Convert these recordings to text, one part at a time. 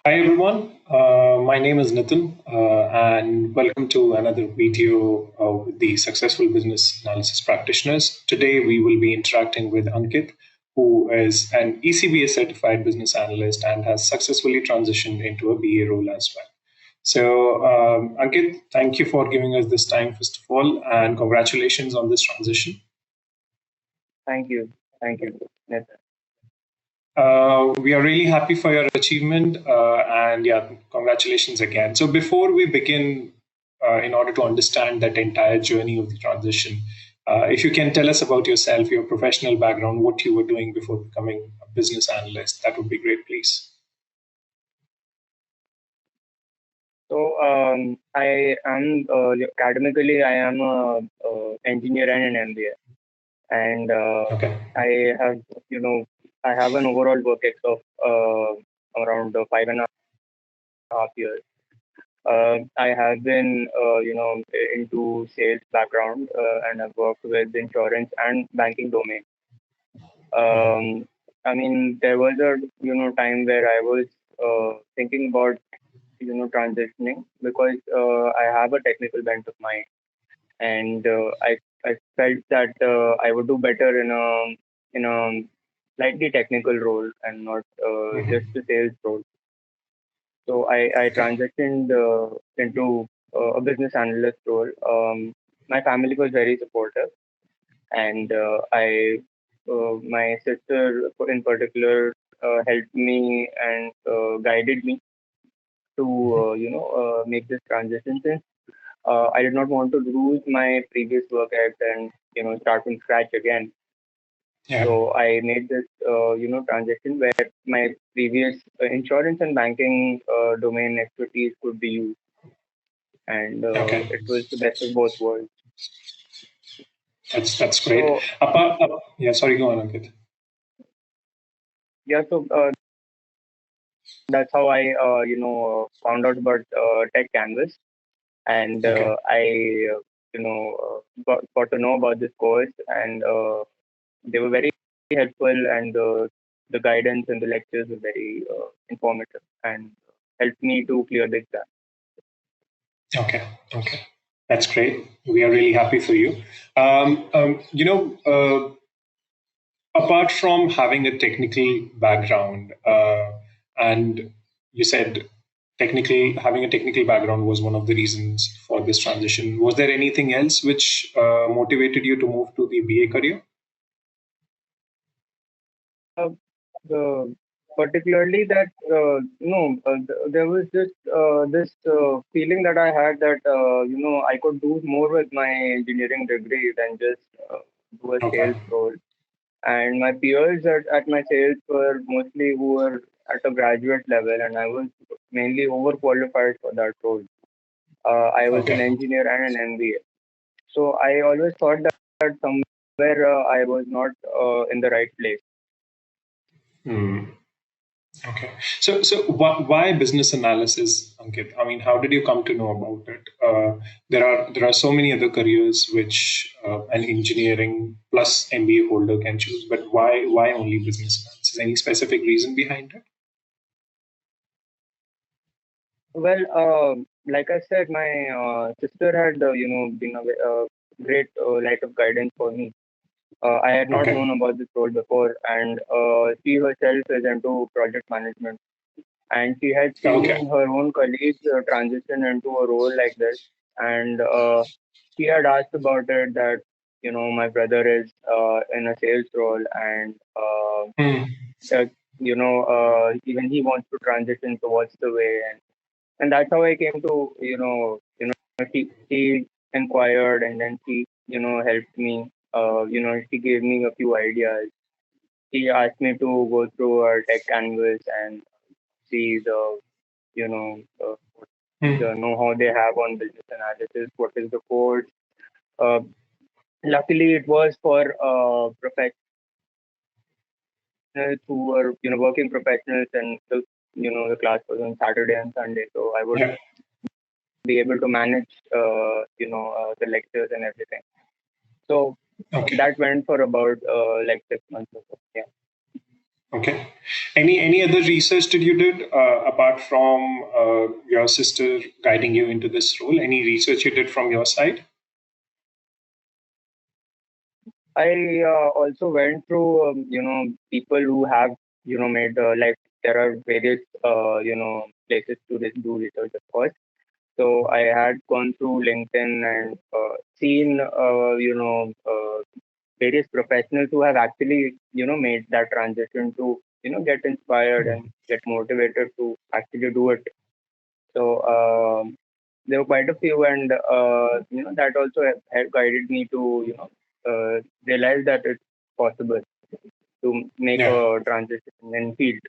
Hi everyone, my name is Nitin, and welcome to another video with the Successful Business Analysis Practitioners. Today we will be interacting with Ankit, who is an ECBA certified business analyst and has successfully transitioned into a BA role as well. So, Ankit, thank you for giving us this time, first of all, and congratulations on this transition. Thank you. Thank you, Nathan. We are really happy for your achievement, and yeah, congratulations again. So, before we begin, in order to understand that entire journey of the transition, if you can tell us about yourself, your professional background, what you were doing before becoming a business analyst, that would be great, please. So, I am academically, I am a, engineer and an MBA, and Okay. I have, I have an overall work ex of around 5.5 years. I have been, into sales background, and I've worked with insurance and banking domain. I mean, there was a time where I was thinking about transitioning because I have a technical bent of mind, and I felt that I would do better in a slightly technical role and not just a sales role. So I transitioned into a business analyst role. My family was very supportive, and I my sister in particular helped me and guided me to make this transition since I did not want to lose my previous work at and start from scratch again. Yeah. So I made this transition where my previous insurance and banking domain expertise could be used, and Okay. it was the best of both worlds. That's great. So Yeah. Sorry. Go on, Ankit. yeah, so that's how I found out about Techcanvass, and Okay. I got to know about this course, and they were very helpful, and the guidance and the lectures were very informative and helped me to clear the exam. Okay. Okay. That's great. We are really happy for you. Apart from having a technical background, and you said technical having a technical background was one of the reasons for this transition. Was there anything else which motivated you to move to the BA career? The particularly that there was just this feeling that I had that I could do more with my engineering degree than just do a Okay. sales role. And my peers at my sales were mostly who were at a graduate level, and I was mainly overqualified for that role. I was an Okay. engineer and an MBA, so I always thought that somewhere I was not in the right place. Hmm. Okay. So why business analysis, Ankit? I mean, how did you come to know about it? There are so many other careers which an engineering plus MBA holder can choose, but why only business analysis? Any specific reason behind it? Well, like I said, my sister had been a great light of guidance for me. I had not Okay. known about this role before, and she herself is into project management, and she had Okay. seen her own colleagues transition into a role like this, and she had asked about it that my brother is in a sales role, and Hmm. that even he wants to transition towards the way, and that's how I came to she inquired, and then she helped me. She gave me a few ideas. She asked me to go through her tech canvas and see the Hmm. the know-how they have on business analysis, what is the code. Uh, Luckily, it was for professionals who were working professionals, and the class was on Saturday and Sunday, so I would Yeah. be able to manage the lectures and everything. So Okay. that went for about like 6 months or so. Yeah. Okay. Any other research that you did apart from your sister guiding you into this role? Any research you did from your side? I also went through, people who have, made like there are various, places to do research, of course. So I had gone through LinkedIn and seen, various professionals who have actually, made that transition to, get inspired and get motivated to actually do it. So there were quite a few, and that also had guided me to, realize that it's possible to make Yeah. a transition in field.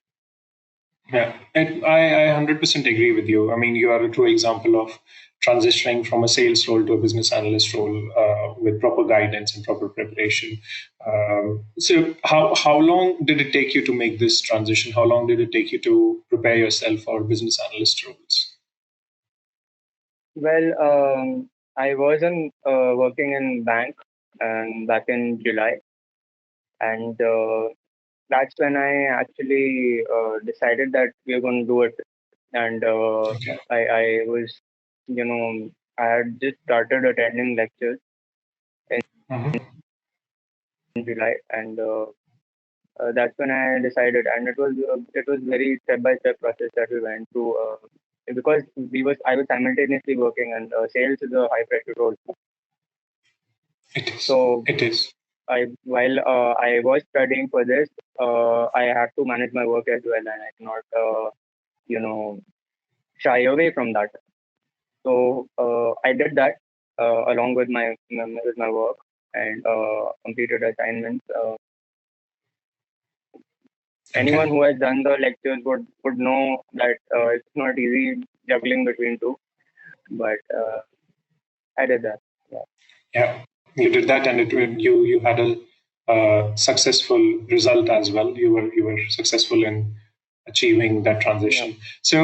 Yeah, and I 100% agree with you. I mean, you are a true example of transitioning from a sales role to a business analyst role with proper guidance and proper preparation. So, how long did it take you to make this transition? How long did it take you to prepare yourself for business analyst roles? Well, I was in working in bank and back in July, and that's when I actually decided that we are going to do it. And Okay. I was, I had just started attending lectures Mhm. in July, and that's when I decided. And it was very step by step process that we went through. Because I was simultaneously working, and sales is a high pressure role. It is. So It is. while I was studying for this, I had to manage my work as well, and I cannot, you know, shy away from that. So I did that along with my work and completed assignments. Anyone Okay. who has done the lectures would know that it's not easy juggling between two, but I did that. Yeah. Yeah, you did that, and you had a successful result as well. You were successful in achieving that Yeah. transition. So,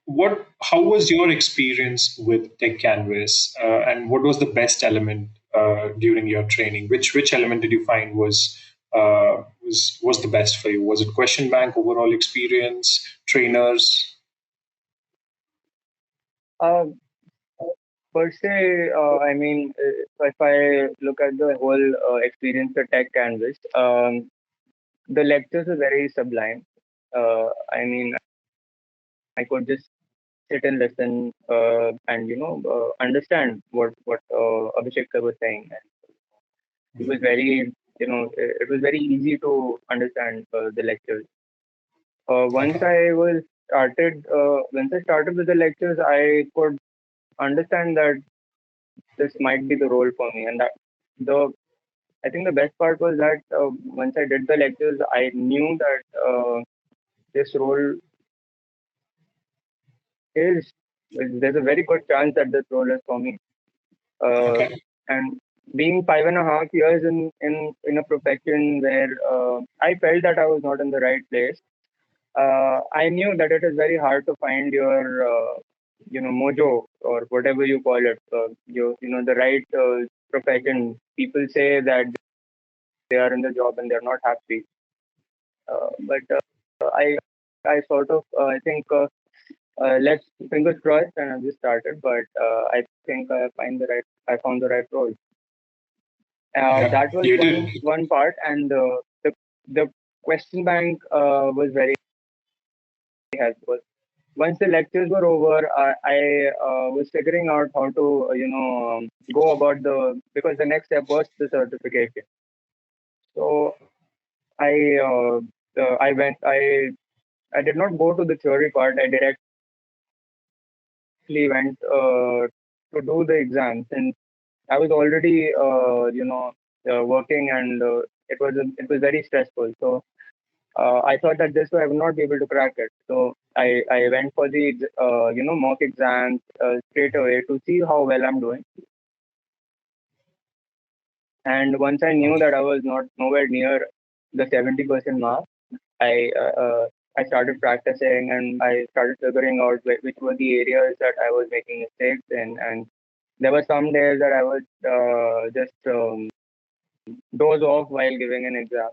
what? How was your experience with Techcanvass, and what was the best element during your training? Which element did you find was the best for you? Was it question bank, overall experience, trainers? Uh, Per se, I mean, if I look at the whole experience at Tech Canvas, the lectures are very sublime. I mean, I could just sit and listen and understand what Abhishek sir was saying. And it was very it was very easy to understand the lectures. Okay. Once I started with the lectures, I could understand that this might be the role for me, and that the I think the best part was that once I did the lectures, I knew that this role is there's a very good chance that this role is for me. Uh, Okay. and being 5.5 years in a profession where I felt that I was not in the right place, I knew that it is very hard to find your mojo or whatever you call it. The right profession. People say that they are in the job and they're not happy, but I sort of I think let's fingers crossed and I just started, but I think I found the right role. Yeah, That was you did. one part, and the question bank was very helpful. Once the lectures were over, I was figuring out how to go about the because the next step was the certification. So I I went I did not go to the theory part. I directly went to do the exam since I was already working and it was very stressful. So I thought that this way I would not be able to crack it. So I went for the mock exams straight away to see how well I'm doing. And once I knew that I was not nowhere near the 70% mark, I I started practicing and I started figuring out which were the areas that I was making mistakes in. And there were some days that I was just doze off while giving an exam.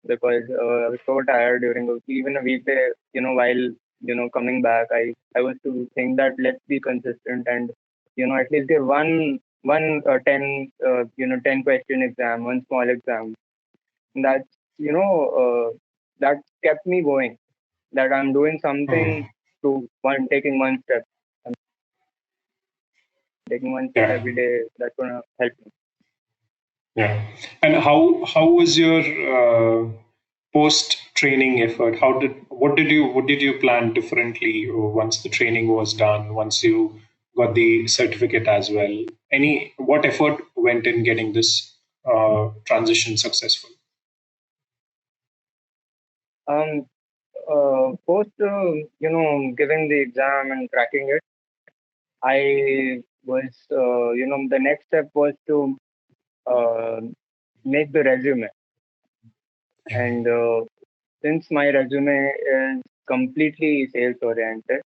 because I was so tired during even a weekday. While coming back, I was to think that let's be consistent and at least give one 10 question exam, one small exam. And that kept me going. That I'm doing something Mm. to taking one step. I'm taking one step Yeah. every day. That's gonna help me. Yeah. And how was your post training effort? What did you plan differently once the training was done? Once you got the certificate as well? What effort went in getting this transition successful? Um, Post giving the exam and cracking it, I was the next step was to uh, make the resume. Yeah. And since my resume is completely sales oriented,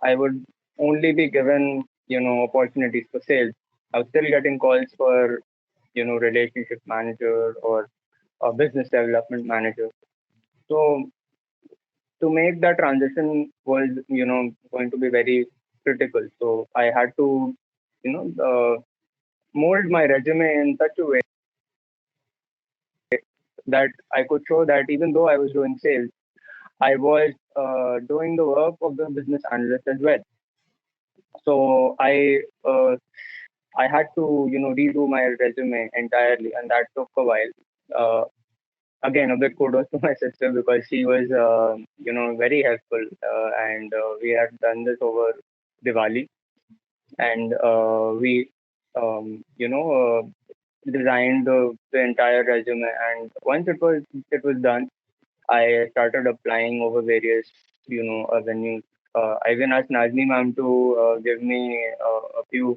I would only be given opportunities for sales. I was still getting calls for relationship manager or a business development manager. So to make that transition was going to be very critical. So I had to you know mold my resume in such a way that I could show that even though I was doing sales, I was doing the work of the business analyst as well. So I had to redo my resume entirely, and that took a while. Uh, Again, a big kudos to my sister because she was very helpful, and we had done this over Diwali, and we designed the entire resume. And once it was done, I started applying over various avenues. I even asked Nazni ma'am to give me a few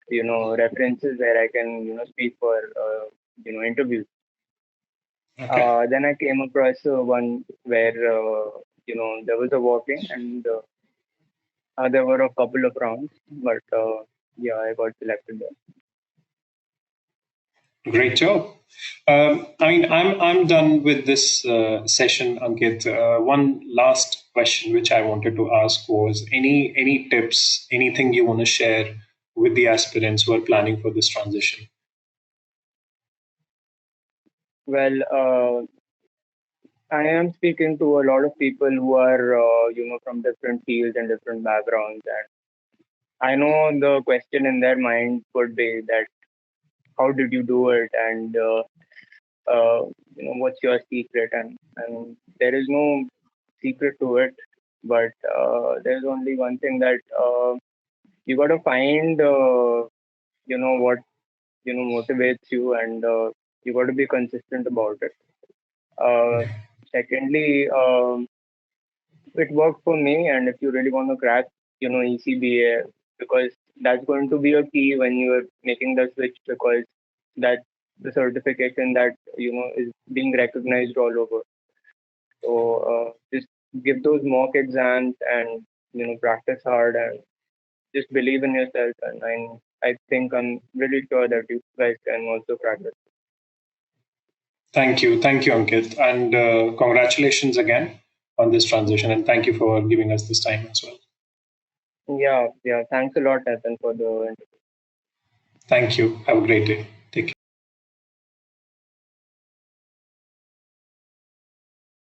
references where I can speak for interviews. Okay. Then I came across one where there was a walking, and there were a couple of rounds, but yeah, I got selected there. Great job. I mean, I'm done with this session, Ankit. One last question which I wanted to ask was any tips, anything you want to share with the aspirants who are planning for this transition? Well, I am speaking to a lot of people who are from different fields and different backgrounds, and I know the question in their mind could be that how did you do it, and what's your secret, and there is no secret to it, but there's only one thing that you got to find what motivates you, and you got to be consistent about it. uh, Secondly, it worked for me, and if you really want to crack ECBA, because that's going to be a key when you are making the switch, because that's the certification that is being recognized all over. So just give those mock exams and practice hard and just believe in yourself. And I think I'm really sure that you guys can also crack it. Thank you, Ankit, and congratulations again on this transition, and thank you for giving us this time as well. Yeah, yeah. Thanks a lot, Nathan, for the Thank you. Have a great day.